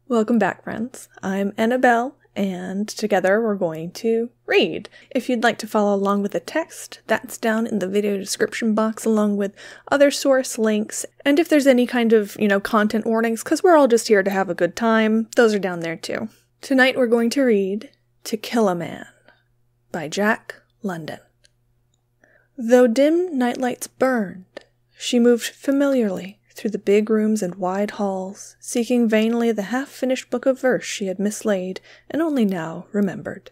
Welcome back, friends. I'm Annabelle, and together we're going to read. If you'd like to follow along with the text, that's down in the video description box along with other source links. And if there's any kind of, content warnings, because we're all just here to have a good time, those are down there too. Tonight we're going to read To Kill a Man by Jack London. Though dim nightlights burned, she moved familiarly through the big rooms and wide halls, seeking vainly the half-finished book of verse she had mislaid and only now remembered.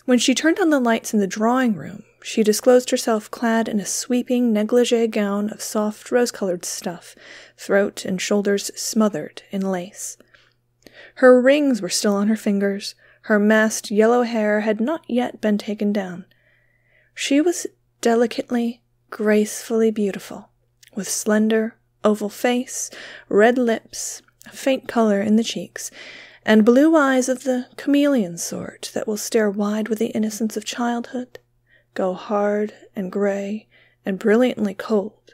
When she turned on the lights in the drawing-room, she disclosed herself clad in a sweeping negligee gown of soft rose-colored stuff, throat and shoulders smothered in lace. Her rings were still on her fingers, her massed yellow hair had not yet been taken down. She was delicately, gracefully beautiful, with slender, oval face, red lips, a faint color in the cheeks, and blue eyes of the chameleon sort that will stare wide with the innocence of childhood, go hard and gray and brilliantly cold,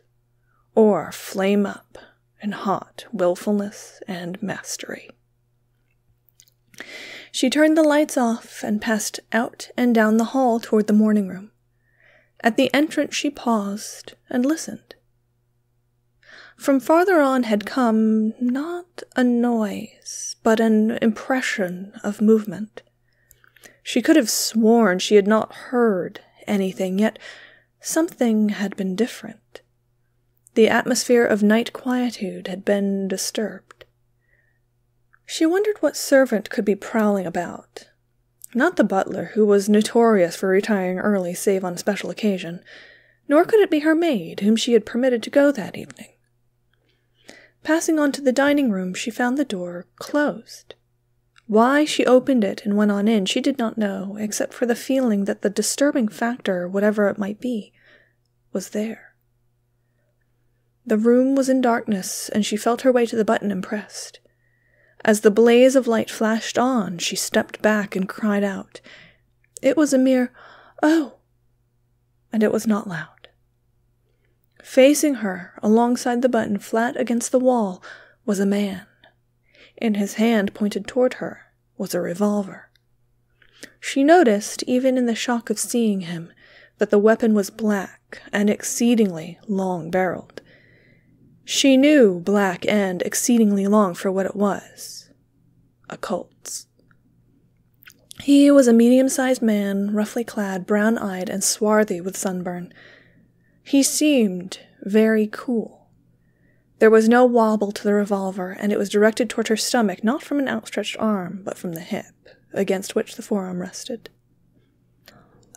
or flame up in hot willfulness and mastery. She turned the lights off and passed out and down the hall toward the morning room. At the entrance she paused and listened. From farther on had come not a noise, but an impression of movement. She could have sworn she had not heard anything, yet something had been different. The atmosphere of night quietude had been disturbed. She wondered what servant could be prowling about. Not the butler, who was notorious for retiring early save on special occasion, nor could it be her maid, whom she had permitted to go that evening. Passing on to the dining room, she found the door closed. Why she opened it and went on in, she did not know, except for the feeling that the disturbing factor, whatever it might be, was there. The room was in darkness, and she felt her way to the button and pressed. As the blaze of light flashed on, she stepped back and cried out. It was a mere, "Oh!" and it was not loud. Facing her, alongside the button, flat against the wall, was a man. In his hand, pointed toward her, was a revolver. She noticed, even in the shock of seeing him, that the weapon was black and exceedingly long-barreled. She knew black and exceedingly long for what it was. A Colt's. He was a medium-sized man, roughly clad, brown-eyed, and swarthy with sunburn. He seemed very cool. There was no wobble to the revolver, and it was directed toward her stomach, not from an outstretched arm, but from the hip, against which the forearm rested.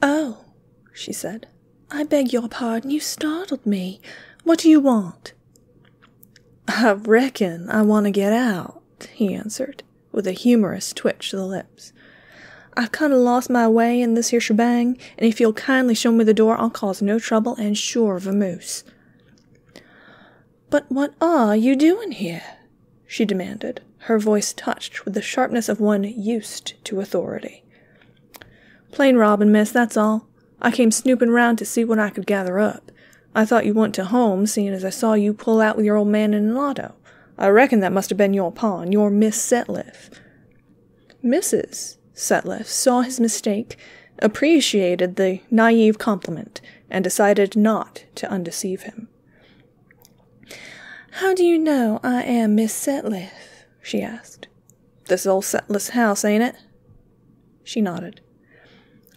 "Oh," she said, "I beg your pardon, you startled me. What do you want?" "I reckon I want to get out," he answered, with a humorous twitch to the lips. "I've kind of lost my way in this here shebang, and if you'll kindly show me the door, I'll cause no trouble and sure vamoose." "But what are you doing here?" she demanded, her voice touched with the sharpness of one used to authority. "Plain robbing, miss, that's all. I came snooping round to see what I could gather up. I thought you went to home, seeing as I saw you pull out with your old man in an auto. I reckon that must have been your pawn, your Miss Setliffe." Mrs. Setliffe saw his mistake, appreciated the naive compliment, and decided not to undeceive him. "How do you know I am Miss Setliffe?" she asked. "This old Setliffe's house, ain't it?" She nodded.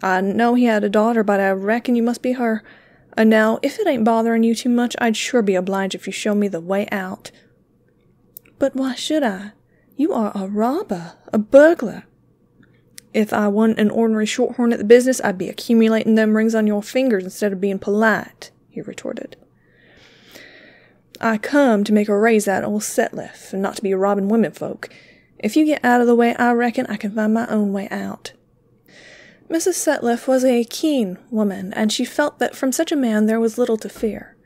"I know he had a daughter, but I reckon you must be her. And now, if it ain't bothering you too much, I'd sure be obliged if you show me the way out." "But why should I? You are a robber, a burglar." "If I wasn't an ordinary shorthorn at the business, I'd be accumulating them rings on your fingers instead of being polite," he retorted. "I come to make her raise that old Setliffe, and not to be robbing womenfolk. If you get out of the way, I reckon I can find my own way out." Mrs. Setliffe was a keen woman, and she felt that from such a man there was little to fear.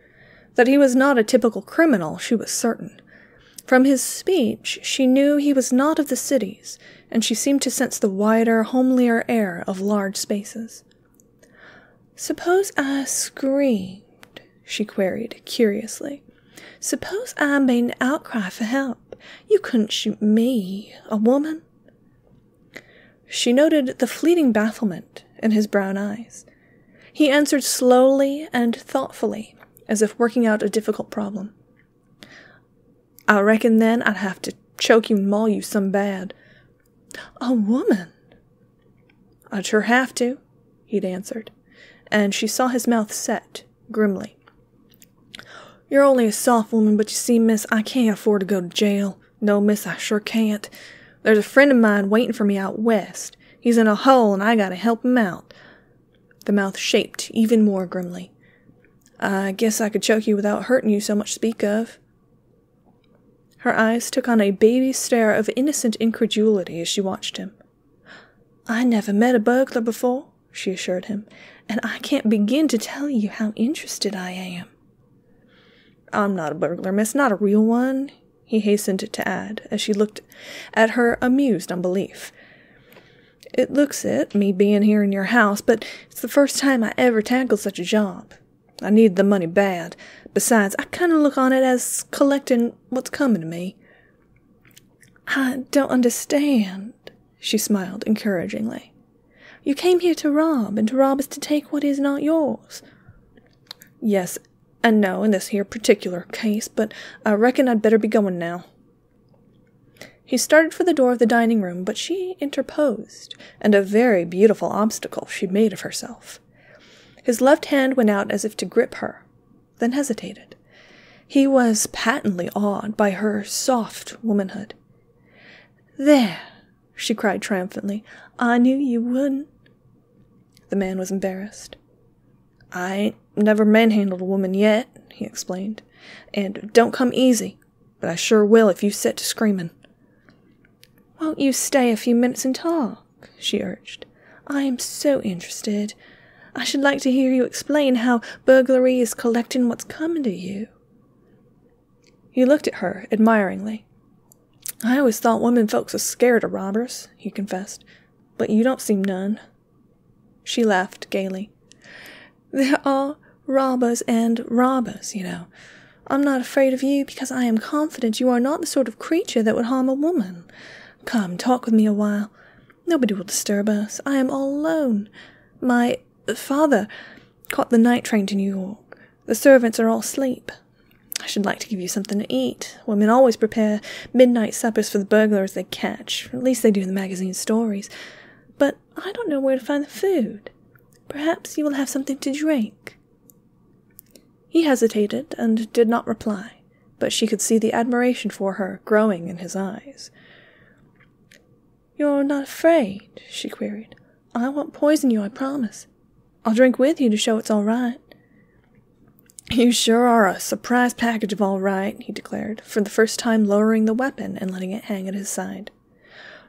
That he was not a typical criminal, she was certain. From his speech, she knew he was not of the cities, and she seemed to sense the wider, homelier air of large spaces. "Suppose I screamed?" she queried, curiously. "Suppose I made an outcry for help, You couldn't shoot me, a woman." She noted the fleeting bafflement in his brown eyes. He answered slowly and thoughtfully, as if working out a difficult problem. "I reckon then I'd have to choke you and maul you some bad." "A woman?" "I'd sure have to," he'd answered, and she saw his mouth set grimly. "You're only a soft woman, but you see, miss, I can't afford to go to jail. No, miss, I sure can't. There's a friend of mine waiting for me out west. He's in a hole, and I gotta help him out." The mouth shaped even more grimly. "I guess I could choke you without hurting you so much to speak of." Her eyes took on a baby's stare of innocent incredulity as she watched him. "I never met a burglar before," she assured him, "and I can't begin to tell you how interested I am." "I'm not a burglar, miss, not a real one," he hastened to add, as she looked at her amused unbelief. "It looks it, me being here in your house, but it's the first time I ever tackled such a job. I need the money bad. Besides, I kind of look on it as collecting what's coming to me." "I don't understand," she smiled encouragingly. "You came here to rob, and to rob is to take what is not yours." "Yes and no in this here particular case, but I reckon I'd better be going now." He started for the door of the dining room, but she interposed, and a very beautiful obstacle she made of herself. His left hand went out as if to grip her, then hesitated. He was patently awed by her soft womanhood. "There," she cried triumphantly, "I knew you wouldn't." The man was embarrassed. "I ain't never manhandled a woman yet," he explained, "and don't come easy, but I sure will if you set to screaming." "Won't you stay a few minutes and talk?" she urged. "I am so interested. I should like to hear you explain how burglary is collecting what's coming to you." He looked at her admiringly. "I always thought women folks was scared of robbers," he confessed, "but you don't seem none." She laughed gaily. "There are robbers and robbers, you know. I'm not afraid of you because I am confident you are not the sort of creature that would harm a woman. Come, talk with me a while. Nobody will disturb us. I am all alone. My father caught the night train to New York. The servants are all asleep. I should like to give you something to eat. Women always prepare midnight suppers for the burglars they catch. At least they do in the magazine stories. But I don't know where to find the food. Perhaps you will have something to drink." He hesitated and did not reply, but she could see the admiration for her growing in his eyes. "You're not afraid?" she queried. "I won't poison you, I promise. I'll drink with you to show it's all right." "You sure are a surprise package of all right," he declared, for the first time lowering the weapon and letting it hang at his side.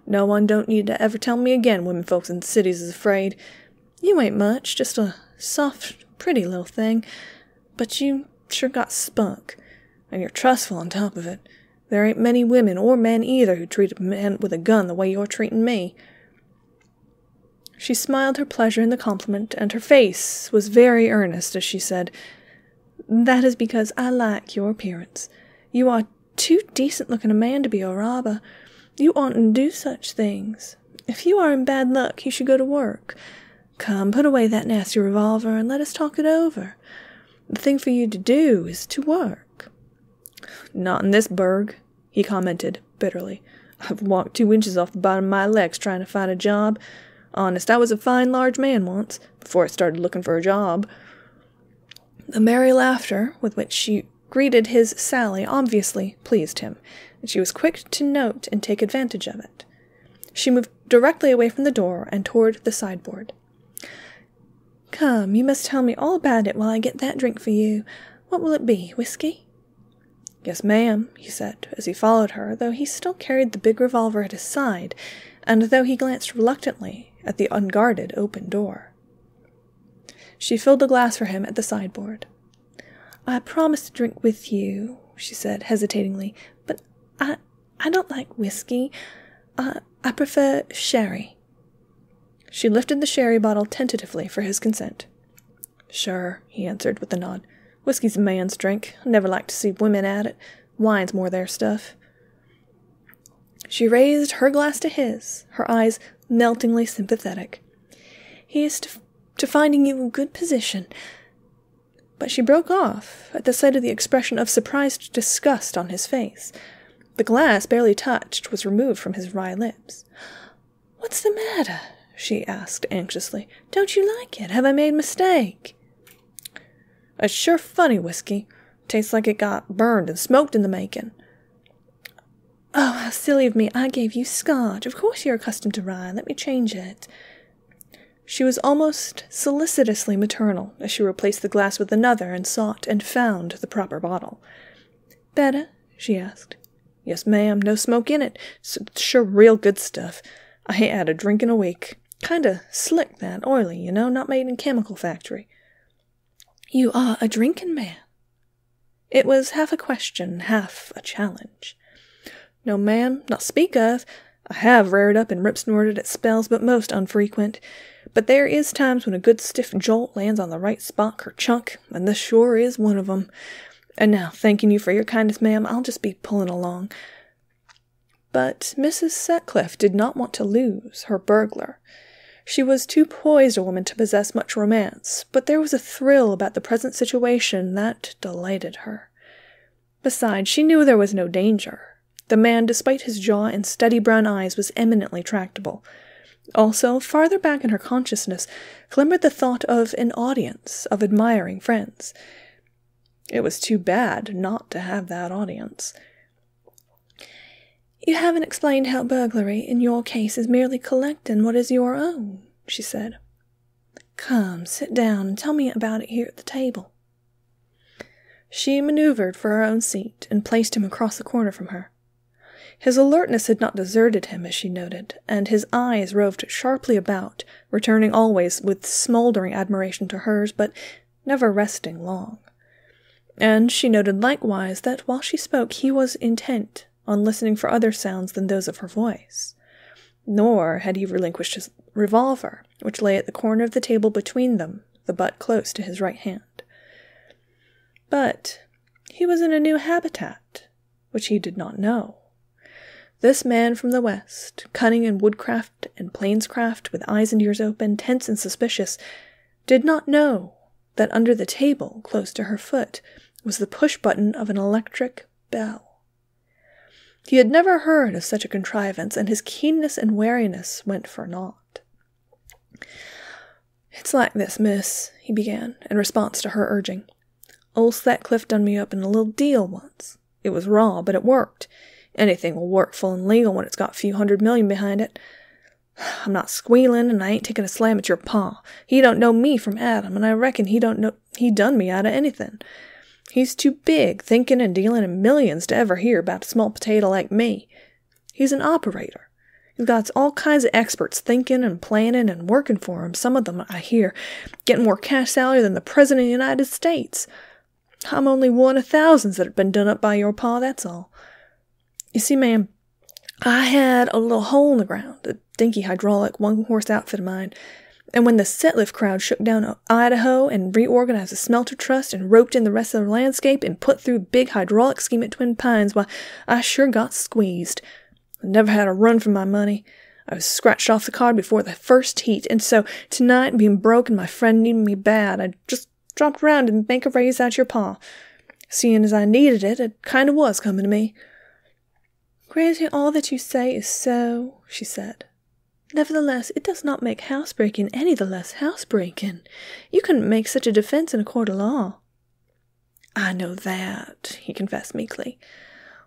"No one don't need to ever tell me again women folks in the cities is afraid. You ain't much, just a soft, pretty little thing, but you sure got spunk, and you're trustful on top of it. There ain't many women, or men either, who treat a man with a gun the way you're treating me." She smiled her pleasure in the compliment, and her face was very earnest as she said, "That is because I like your appearance. You are too decent-looking a man to be a robber. You oughtn't to do such things. If you are in bad luck, you should go to work. Come, put away that nasty revolver, and let us talk it over. The thing for you to do is to work." "Not in this burg," he commented bitterly. "I've walked 2 inches off the bottom of my legs trying to find a job. Honest, I was a fine large man once, before I started looking for a job." The merry laughter with which she greeted his sally obviously pleased him, and she was quick to note and take advantage of it. She moved directly away from the door and toward the sideboard. "Come, you must tell me all about it while I get that drink for you. What will it be, whiskey?" "Yes, ma'am," he said, as he followed her, though he still carried the big revolver at his side, and though he glanced reluctantly at the unguarded open door. She filled a glass for him at the sideboard. "I promised to drink with you," she said hesitatingly, "but I don't like whiskey. I prefer sherry." She lifted the sherry bottle tentatively for his consent. "Sure," he answered with a nod. "Whiskey's a man's drink. I never like to see women at it. Wine's more their stuff." She raised her glass to his, her eyes meltingly sympathetic. "Here's to finding you a good position." But she broke off at the sight of the expression of surprised disgust on his face. The glass, barely touched, was removed from his wry lips. "What's the matter?" she asked anxiously. "Don't you like it? Have I made a mistake?" "It's sure funny whiskey. Tastes like it got burned and smoked in the making." "Oh, how silly of me. I gave you scotch. Of course you're accustomed to rye. Let me change it." She was almost solicitously maternal as she replaced the glass with another and sought and found the proper bottle. "Better?" she asked. "Yes, ma'am. No smoke in it. It's sure real good stuff. I ain't had a drink in a week. Kinda slick, that, oily, you know, not made in chemical factory." "You are a drinking man." It was half a question, half a challenge. "No, ma'am, not speak of. I have reared up and rip-snorted at spells, but most unfrequent. But there is times when a good stiff jolt lands on the right spot ker-chunk, and this sure is one of 'em. And now, thanking you for your kindness, ma'am, I'll just be pulling along." But Mrs. Setliffe did not want to lose her burglar. She was too poised a woman to possess much romance, but there was a thrill about the present situation that delighted her. Besides, she knew there was no danger. The man, despite his jaw and steady brown eyes, was eminently tractable. Also, farther back in her consciousness, glimmered the thought of an audience of admiring friends. It was too bad not to have that audience. "You haven't explained how burglary, in your case, is merely collecting what is your own," she said. "Come, sit down and tell me about it here at the table." She maneuvered for her own seat and placed him across the corner from her. His alertness had not deserted him, as she noted, and his eyes roved sharply about, returning always with smoldering admiration to hers, but never resting long. And she noted likewise that while she spoke he was intent on listening for other sounds than those of her voice. Nor had he relinquished his revolver, which lay at the corner of the table between them, the butt close to his right hand. But he was in a new habitat, which he did not know. This man from the West, cunning in woodcraft and plainscraft, with eyes and ears open, tense and suspicious, did not know that under the table, close to her foot, was the push-button of an electric bell. He had never heard of such a contrivance, and his keenness and wariness went for naught. "It's like this, miss," he began, in response to her urging. "Old Setliffe done me up in a little deal once. It was raw, but it worked. Anything will work full and legal when it's got a few $100 million behind it. I'm not squealing, and I ain't taking a slam at your pa. He don't know me from Adam, and I reckon he don't know he done me out of anything. He's too big, thinking and dealing in millions to ever hear about a small potato like me. He's an operator. He's got all kinds of experts thinking and planning and working for him, some of them, I hear, getting more cash salary than the President of the United States. I'm only one of thousands that have been done up by your pa, that's all. You see, ma'am, I had a little hole in the ground, a dinky hydraulic one-horse outfit of mine, and when the Setliffe crowd shook down Idaho and reorganized the smelter trust and roped in the rest of the landscape and put through a big hydraulic scheme at Twin Pines, why, I sure got squeezed. I never had a run for my money. I was scratched off the card before the first heat, and so tonight, being broke and my friend needing me bad, I just dropped around and bank a raise out your pa. Seeing as I needed it, it kind of was coming to me." "Granting all that you say is so," she said, "nevertheless, it does not make housebreaking any the less housebreaking. You couldn't make such a defense in a court of law." "I know that," he confessed meekly.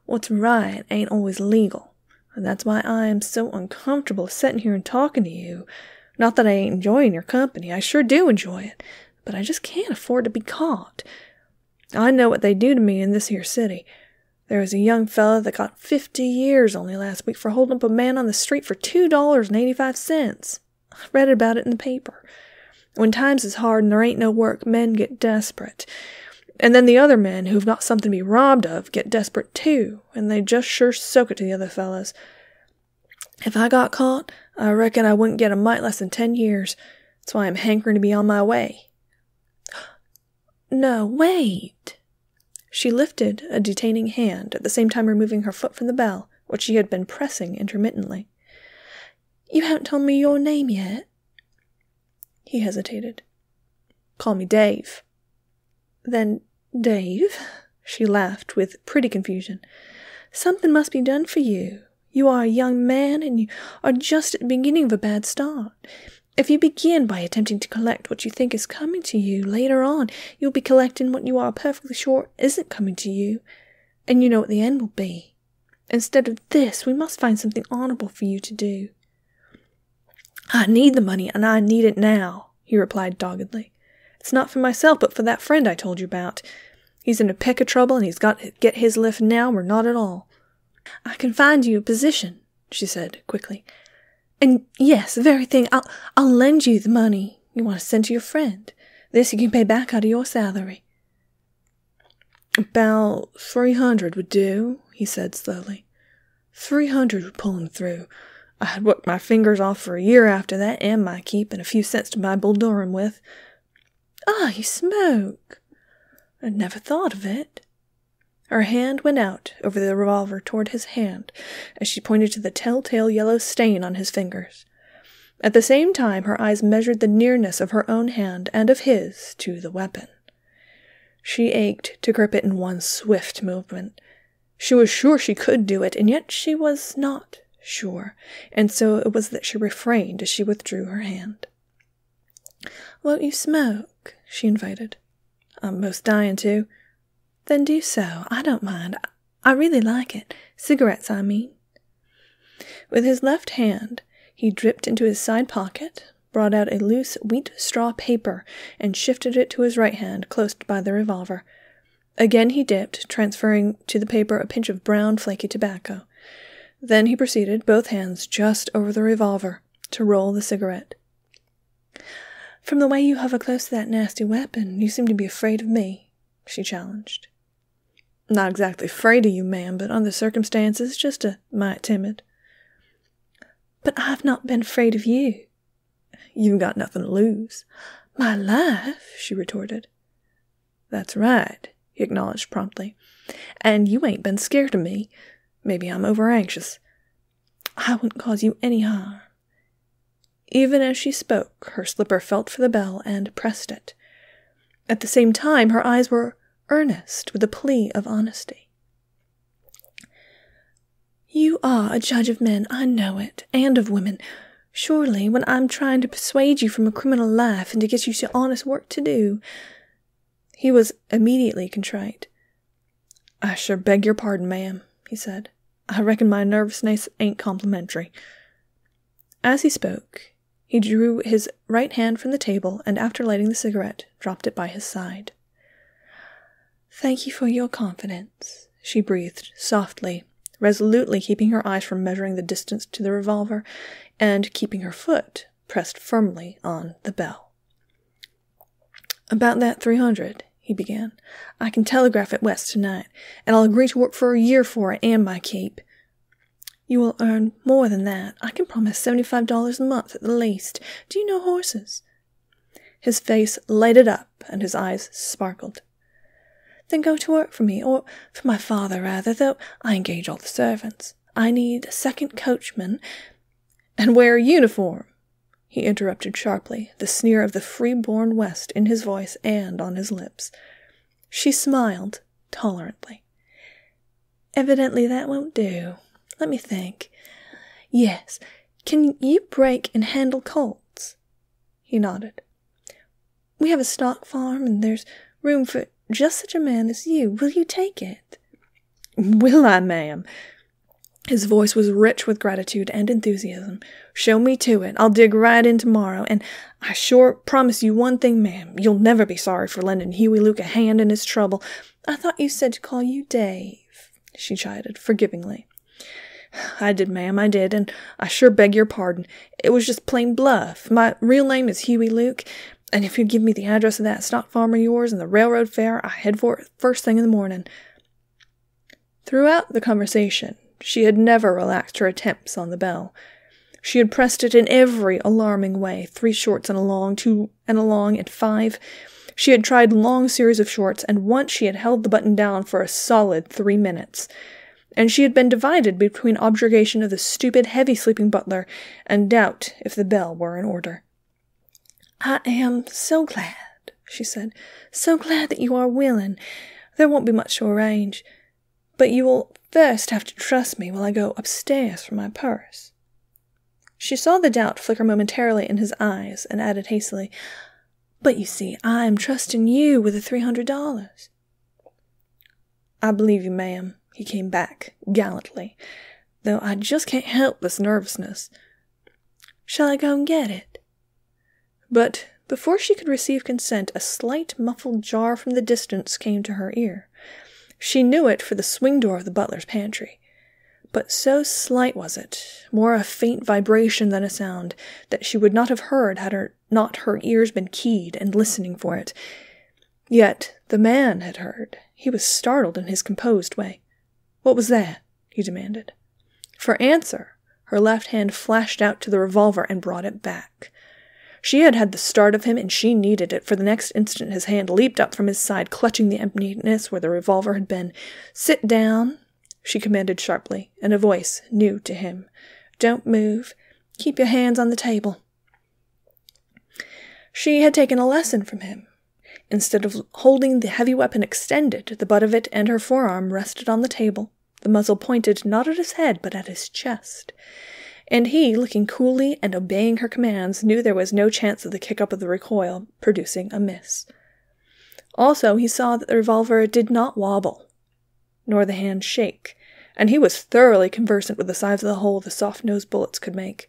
"What's right ain't always legal, and that's why I am so uncomfortable sitting here and talking to you. Not that I ain't enjoying your company. I sure do enjoy it, but I just can't afford to be caught. I know what they do to me in this here city. There was a young fella that got 50 years only last week for holding up a man on the street for $2.85. I read about it in the paper. When times is hard and there ain't no work, men get desperate. And then the other men who've got something to be robbed of get desperate too, and they just sure soak it to the other fellas. If I got caught, I reckon I wouldn't get a mite less than 10 years. That's why I'm hankering to be on my way." "No, wait." She lifted a detaining hand, at the same time removing her foot from the bell, what she had been pressing intermittently. "You haven't told me your name yet." He hesitated. "Call me Dave." "Then, Dave," she laughed with pretty confusion, "something must be done for you. You are a young man, and you are just at the beginning of a bad start. If you begin by attempting to collect what you think is coming to you, later on you'll be collecting what you are perfectly sure isn't coming to you, and you know what the end will be. Instead of this, we must find something honorable for you to do." "I need the money, and I need it now," he replied doggedly. "It's not for myself, but for that friend I told you about. He's in a peck of trouble, and he's got to get his lift now or not at all." "I can find you a position," she said quickly. "And yes, the very thing. I'll lend you the money you want to send to your friend. This you can pay back out of your salary." "About 300 would do," he said slowly. 300 would pull him through. I had worked my fingers off for a year after that, and my keep, and a few cents to buy Bull Durham with." "Ah, you smoke." "I never thought of it." Her hand went out over the revolver toward his hand as she pointed to the telltale yellow stain on his fingers. At the same time, her eyes measured the nearness of her own hand and of his to the weapon. She ached to grip it in one swift movement. She was sure she could do it, and yet she was not sure, and so it was that she refrained as she withdrew her hand. "Won't you smoke?" she invited. "I'm most dying to." "Then do so. I don't mind. I really like it. Cigarettes, I mean." With his left hand, he dipped into his side pocket, brought out a loose wheat straw paper, and shifted it to his right hand, close by the revolver. Again he dipped, transferring to the paper a pinch of brown, flaky tobacco. Then he proceeded, both hands just over the revolver, to roll the cigarette. "From the way you hover close to that nasty weapon, you seem to be afraid of me," she challenged. "Not exactly afraid of you, ma'am, but under the circumstances, just a mite timid." "But I've not been afraid of you." "You've got nothing to lose." "My life," she retorted. "That's right," he acknowledged promptly. "And you ain't been scared of me. Maybe I'm over-anxious." "I wouldn't cause you any harm." Even as she spoke, her slipper felt for the bell and pressed it. At the same time, her eyes were earnest with a plea of honesty. "You are a judge of men, I know it, and of women. Surely, when I'm trying to persuade you from a criminal life and to get you to honest work to do—" He was immediately contrite. "I sure beg your pardon, ma'am," he said. "I reckon my nervousness ain't complimentary." As he spoke, he drew his right hand from the table and, after lighting the cigarette, dropped it by his side. "Thank you for your confidence," she breathed softly, resolutely keeping her eyes from measuring the distance to the revolver, and keeping her foot pressed firmly on the bell. "About that 300, he began. "I can telegraph it west tonight, and I'll agree to work for a year for it and my keep." "You will earn more than that. I can promise $75 a month at the least. Do you know horses?" His face lighted up, and his eyes sparkled. "Then go to work for me, or for my father, rather, though I engage all the servants. I need a second coachman—" "And wear a uniform," he interrupted sharply, the sneer of the free-born West in his voice and on his lips. She smiled tolerantly. "Evidently that won't do. Let me think. Yes, can you break and handle colts?" He nodded. "We have a stock farm, and there's room for just such a man as you. Will you take it?" "Will I, ma'am?" His voice was rich with gratitude and enthusiasm. "Show me to it. I'll dig right in tomorrow, and I sure promise you one thing, ma'am. You'll never be sorry for lending Hughie Luke a hand in his trouble." "I thought you said to call you Dave," she chided forgivingly. "I did, ma'am, I did, and I sure beg your pardon. It was just plain bluff. My real name is Hughie Luke, and if you give me the address of that stock farm of yours and the railroad fare, I head for it first thing in the morning." Throughout the conversation, she had never relaxed her attempts on the bell. She had pressed it in every alarming way, 3 shorts and a long, 2 and a long, and 5. She had tried long series of shorts, and once she had held the button down for a solid 3 minutes. and she had been divided between objurgation of the stupid, heavy-sleeping butler and doubt if the bell were in order. "I am so glad," she said, "so glad that you are willing. There won't be much to arrange, but you will first have to trust me while I go upstairs for my purse." She saw the doubt flicker momentarily in his eyes and added hastily, "But you see, I am trusting you with the $300. "I believe you, ma'am," he came back gallantly, "though I just can't help this nervousness." "Shall I go and get it?" But before she could receive consent, a slight muffled jar from the distance came to her ear. She knew it for the swing door of the butler's pantry. But so slight was it, more a faint vibration than a sound, that she would not have heard had her ears been keyed and listening for it. Yet the man had heard. He was startled in his composed way. "What was that?" he demanded. For answer, her left hand flashed out to the revolver and brought it back. She had had the start of him, and she needed it, for the next instant his hand leaped up from his side, clutching the emptiness where the revolver had been. "Sit down," she commanded sharply, in a voice new to him. "Don't move. Keep your hands on the table." She had taken a lesson from him. Instead of holding the heavy weapon extended, the butt of it and her forearm rested on the table, the muzzle pointed not at his head but at his chest. And he, looking coolly and obeying her commands, knew there was no chance of the kick-up of the recoil producing a miss. Also, he saw that the revolver did not wobble, nor the hand shake, and he was thoroughly conversant with the size of the hole the soft-nosed bullets could make.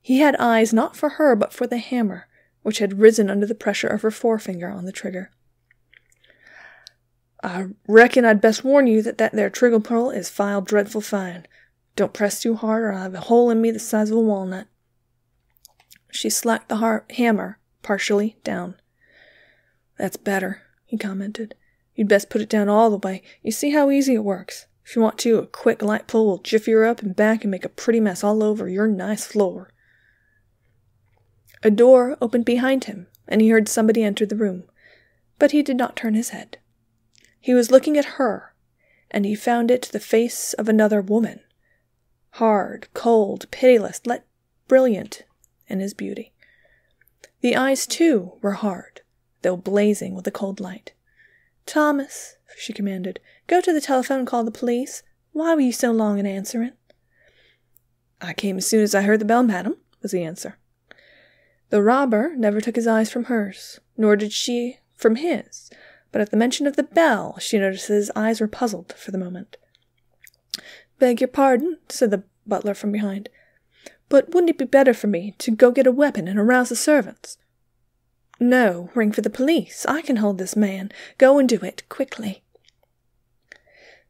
He had eyes not for her but for the hammer, which had risen under the pressure of her forefinger on the trigger. "I reckon I'd best warn you that there trigger pull is filed dreadful fine. Don't press too hard, or I have a hole in me the size of a walnut." She slacked the hammer partially down. "That's better," he commented. "You'd best put it down all the way. You see how easy it works. If you want to, a quick light pull will jiffy her up and back and make a pretty mess all over your nice floor." A door opened behind him, and he heard somebody enter the room, but he did not turn his head. He was looking at her, and he found it the face of another woman. Hard, cold, pitiless, yet brilliant in his beauty. The eyes, too, were hard, though blazing with the cold light. "Thomas," she commanded, "go to the telephone and call the police. Why were you so long in answering?" "I came as soon as I heard the bell, madam," was the answer. The robber never took his eyes from hers, nor did she from his, but at the mention of the bell she noticed that his eyes were puzzled for the moment. "Beg your pardon," said the butler from behind, "but wouldn't it be better for me to go get a weapon and arouse the servants?" "No, ring for the police. I can hold this man. Go and do it, quickly."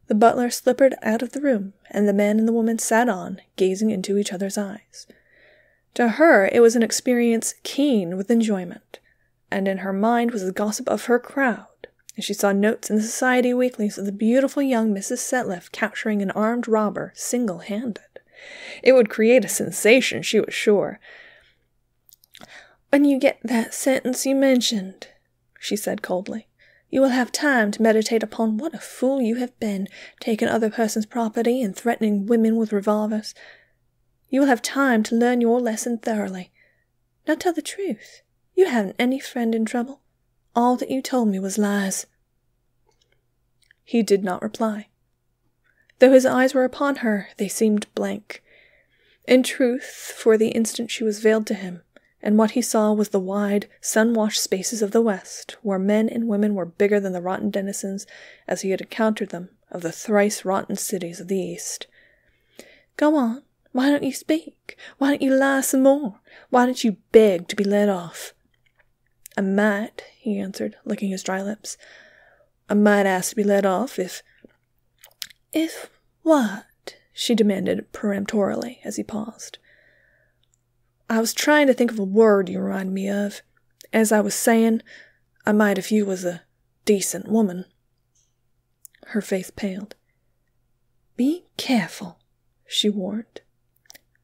The butler slippered out of the room, and the man and the woman sat on, gazing into each other's eyes. To her it was an experience keen with enjoyment, and in her mind was the gossip of her crowd, and she saw notes in the society weeklies of the beautiful young Mrs. Setliffe capturing an armed robber single-handed. It would create a sensation, she was sure. "When you get that sentence you mentioned," she said coldly, "you will have time to meditate upon what a fool you have been, taking other persons' property and threatening women with revolvers. You will have time to learn your lesson thoroughly. Now tell the truth. You haven't any friend in trouble. All that you told me was lies." He did not reply. Though his eyes were upon her, they seemed blank. In truth, for the instant she was veiled to him, and what he saw was the wide, sun-washed spaces of the West, where men and women were bigger than the rotten denizens, as he had encountered them, of the thrice-rotten cities of the East. "Go on. Why don't you speak? Why don't you lie some more? Why don't you beg to be let off?" "I might," he answered, licking his dry lips. "I might ask to be let off if—" "If what?" she demanded peremptorily as he paused. "I was trying to think of a word you remind me of. As I was saying, I might if you was a decent woman." Her face paled. "Be careful," she warned.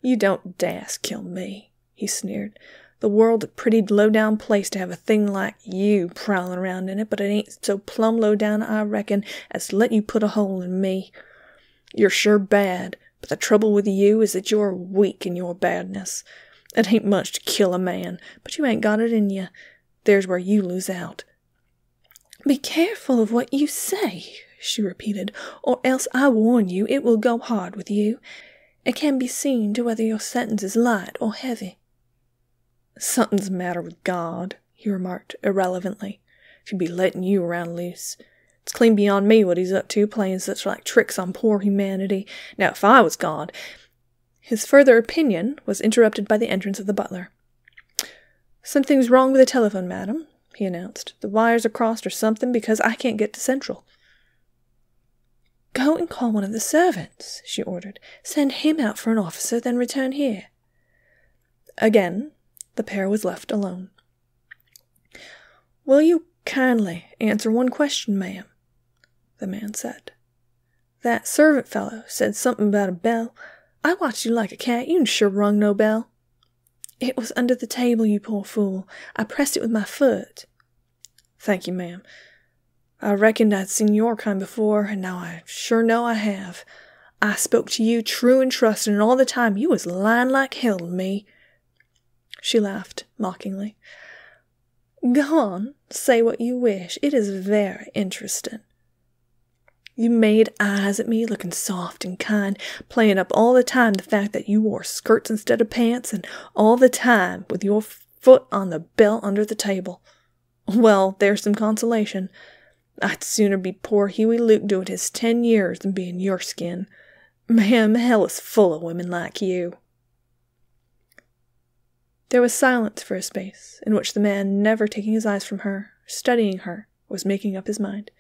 "You don't dast kill me," he sneered. "The world's a pretty low-down place to have a thing like you prowling around in it, but it ain't so plumb low-down, I reckon, as to let you put a hole in me." You're sure bad, but the trouble with you is that you're weak in your badness. It ain't much to kill a man, but you ain't got it in you. There's where you lose out." "Be careful of what you say," she repeated, "or else I warn you it will go hard with you. It can be seen to whether your sentence is light or heavy." "Something's the matter with God," he remarked irrelevantly. "He'd be letting you around loose. It's clean beyond me what he's up to, playing such like tricks on poor humanity. Now if I was God—" His further opinion was interrupted by the entrance of the butler. "Something's wrong with the telephone, madam," he announced. "The wires are crossed or something, because I can't get to Central." "Go and call one of the servants," she ordered. "Send him out for an officer, then return here." Again, the pair was left alone. "Will you kindly answer one question, ma'am?" the man said. "That servant fellow said something about a bell. I watched you like a cat. You sure rung no bell." "It was under the table, you poor fool. I pressed it with my foot." "Thank you, ma'am. I reckoned I'd seen your kind before, and now I sure know I have. I spoke to you true and trusting, and all the time you was lying like hell to me." She laughed mockingly. "Go on, say what you wish. It is very interesting." "You made eyes at me, looking soft and kind, playing up all the time the fact that you wore skirts instead of pants, and all the time with your foot on the belt under the table. Well, there's some consolation. I'd sooner be poor Hughie Luke doing his 10 years than be in your skin. Ma'am, hell is full of women like you." There was silence for a space, in which the man, never taking his eyes from her, studying her, was making up his mind.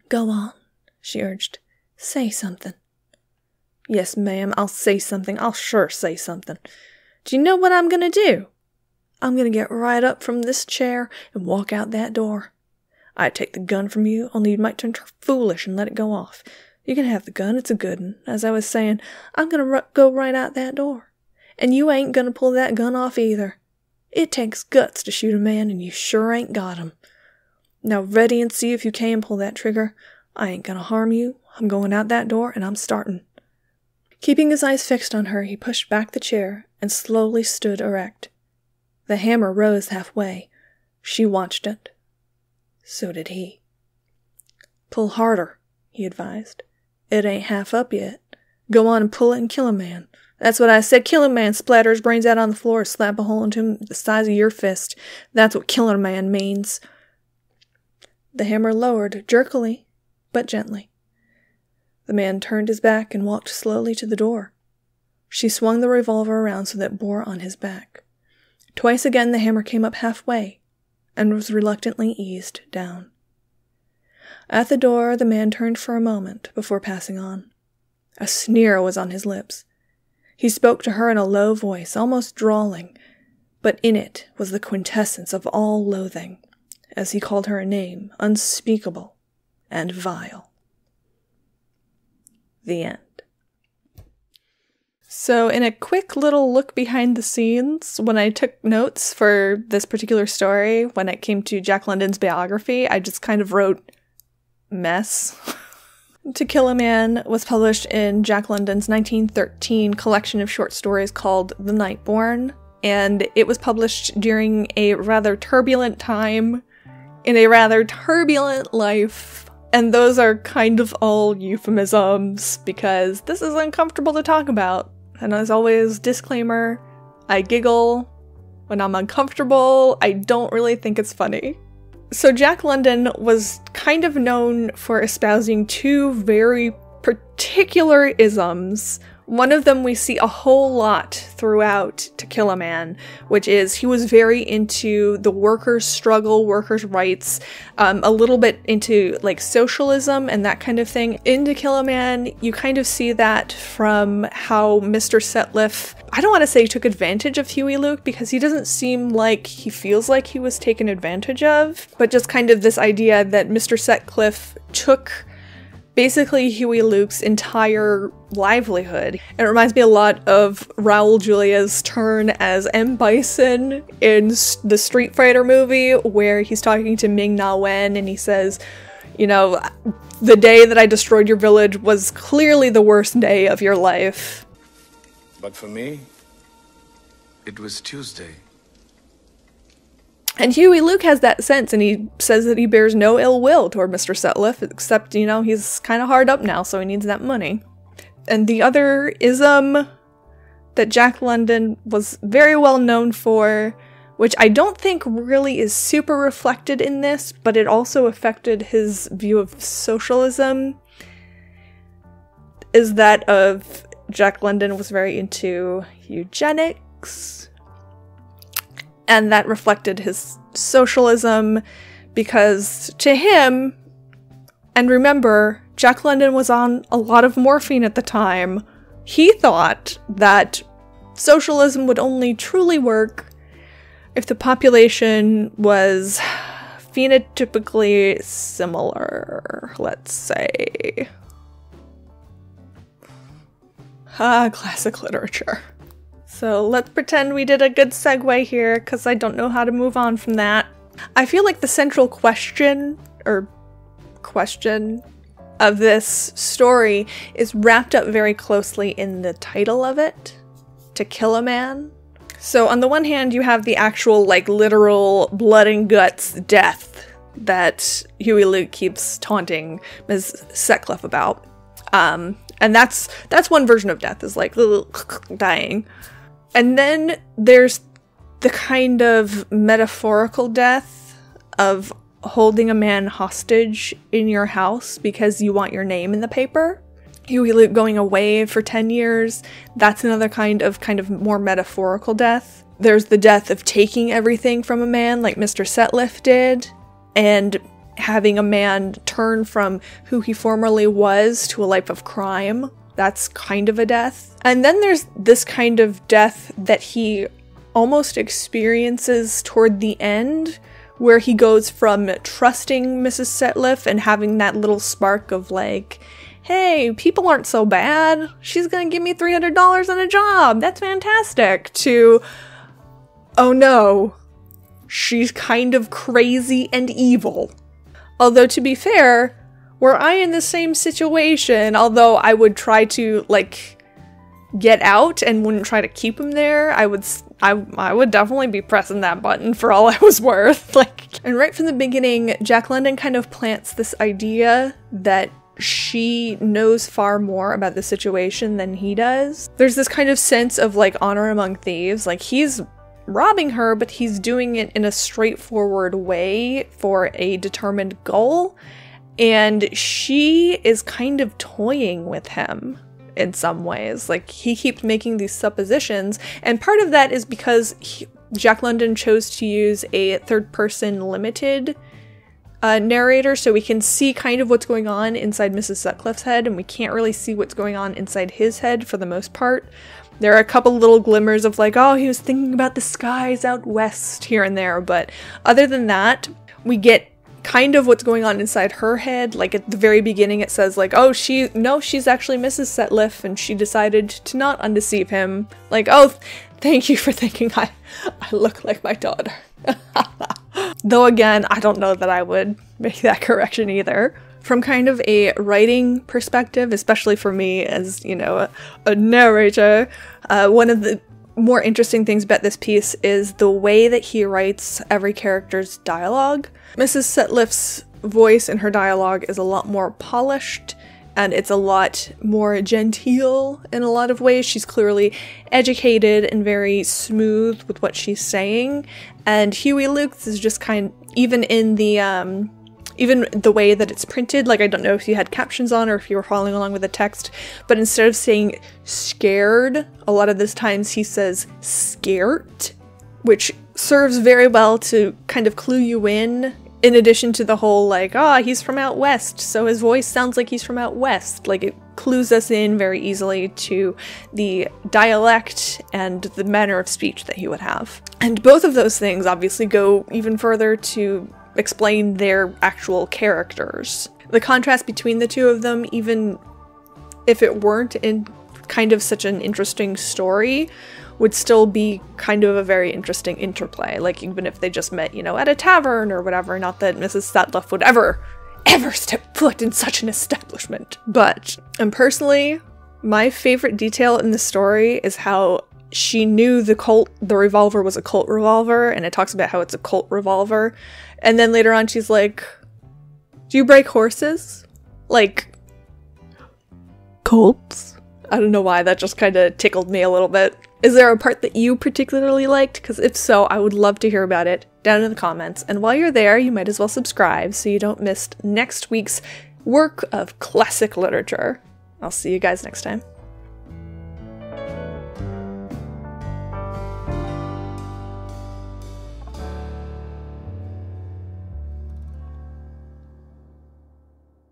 "Go on," she urged. "Say something." "Yes, ma'am, I'll say something. I'll sure say something. Do you know what I'm gonna do? I'm gonna get right up from this chair and walk out that door. I'd take the gun from you, only you might turn foolish and let it go off. You can have the gun, it's a good one. As I was saying, I'm gonna go right out that door. And you ain't gonna pull that gun off either. It takes guts to shoot a man, and you sure ain't got 'em. Now ready and see if you can pull that trigger. I ain't gonna harm you. I'm going out that door, and I'm starting." Keeping his eyes fixed on her, he pushed back the chair and slowly stood erect. The hammer rose halfway. She watched it. So did he. "Pull harder," he advised. "It ain't half up yet. Go on and pull it and kill a man. That's what I said. Kill a man, splatter his brains out on the floor, slap a hole into him the size of your fist. That's what killing a man means." The hammer lowered, jerkily, but gently. The man turned his back and walked slowly to the door. She swung the revolver around so that it bore on his back. Twice again the hammer came up halfway, and was reluctantly eased down. At the door, the man turned for a moment before passing on. A sneer was on his lips. He spoke to her in a low voice, almost drawling, but in it was the quintessence of all loathing, as he called her a name unspeakable and vile. The end. So in a quick little look behind the scenes, when I took notes for this particular story, when it came to Jack London's biography, I just kind of wrote mess. To Kill a Man was published in Jack London's 1913 collection of short stories called The Nightborn, and it was published during a rather turbulent time, in a rather turbulent life. And those are kind of all euphemisms, because this is uncomfortable to talk about. And as always, disclaimer, I giggle when I'm uncomfortable. I don't really think it's funny. So Jack London was kind of known for espousing two very particular isms. One of them we see a whole lot throughout To Kill a Man, which is he was very into the workers' struggle, workers' rights, a little bit into like socialism and that kind of thing. In To Kill a Man, you kind of see that from how Mr. Setliffe, I don't want to say took advantage of Hughie Luke, because he doesn't seem like he feels like he was taken advantage of, but just kind of this idea that Mr. Setliffe took basically Hughie Luke's entire livelihood. It reminds me a lot of Raul Julia's turn as M. Bison in the Street Fighter movie, where he's talking to Ming-Na Wen and he says, you know, the day that I destroyed your village was clearly the worst day of your life. But for me, it was Tuesday. And Hughie Luke has that sense, and he says that he bears no ill will toward Mr. Setliffe, except, you know, he's kind of hard up now, so he needs that money. And the other ism that Jack London was very well known for, which I don't think really is super reflected in this, but it also affected his view of socialism, is that of Jack London was very into eugenics. And that reflected his socialism because to him, and remember, Jack London was on a lot of morphine at the time, he thought that socialism would only truly work if the population was phenotypically similar, let's say. Classic literature. So let's pretend we did a good segue here, because I don't know how to move on from that. I feel like the central question of this story is wrapped up very closely in the title of it, To Kill a Man. So on the one hand, you have the actual, like, literal blood and guts death that Hughie Luke keeps taunting Ms. Setliffe about. And that's one version of death, is like dying. And then there's the kind of metaphorical death of holding a man hostage in your house because you want your name in the paper. Hughie Luke going away for 10 years, that's another kind of more metaphorical death. There's the death of taking everything from a man like Mr. Setliffe did, and having a man turn from who he formerly was to a life of crime. That's kind of a death. And then there's this kind of death that he almost experiences toward the end, where he goes from trusting Mrs. Setliffe and having that little spark of like, hey, people aren't so bad, she's gonna give me $300 on a job, that's fantastic, to, oh no, she's kind of crazy and evil. Although, to be fair, were I in the same situation, although I would try to, like, get out and wouldn't try to keep him there, I would definitely be pressing that button for all I was worth. And right from the beginning, Jack London kind of plants this idea that she knows far more about the situation than he does. There's this kind of sense of, like, honor among thieves. Like, he's robbing her, but he's doing it in a straightforward way for a determined goal. And she is kind of toying with him in some ways. Like, he keeps making these suppositions, and part of that is because Jack London chose to use a third-person limited narrator, so we can see kind of what's going on inside Mrs. Setliffe's head, and we can't really see what's going on inside his head for the most part. There are a couple little glimmers of like, oh, he was thinking about the skies out west here and there, but other than that, we get kind of what's going on inside her head. Like, at the very beginning it says like, oh, she's actually Mrs. Setliffe, and she decided to not undeceive him. Like, oh, thank you for thinking I look like my daughter. Though again, I don't know that I would make that correction either. From kind of a writing perspective, especially for me as, you know, a narrator, one of the more interesting things about this piece is the way that he writes every character's dialogue. Mrs. Setliffe's voice in her dialogue is a lot more polished, and it's a lot more genteel in a lot of ways. She's clearly educated and very smooth with what she's saying. And Hughie Luke is just even in the even the way that it's printed, like, I don't know if you had captions on or if you were following along with the text, but instead of saying scared, a lot of these times he says scared, which serves very well to kind of clue you in addition to the whole, like, he's from out west, so his voice sounds like he's from out west. Like, it clues us in very easily to the dialect and the manner of speech that he would have. And both of those things obviously go even further to explain their actual characters. The contrast between the two of them, even if it weren't in kind of such an interesting story, would still be kind of a very interesting interplay. Like, even if they just met, you know, at a tavern or whatever, not that Mrs. Setliffe would ever ever step foot in such an establishment. But, and personally, my favorite detail in the story is how she knew the revolver was a Colt revolver, and it talks about how it's a Colt revolver. And then later on she's like, do you break horses? Like, Colts? I don't know why, that just kind of tickled me a little bit. Is there a part that you particularly liked? Because if so, I would love to hear about it down in the comments. And while you're there, you might as well subscribe so you don't miss next week's work of classic literature. I'll see you guys next time.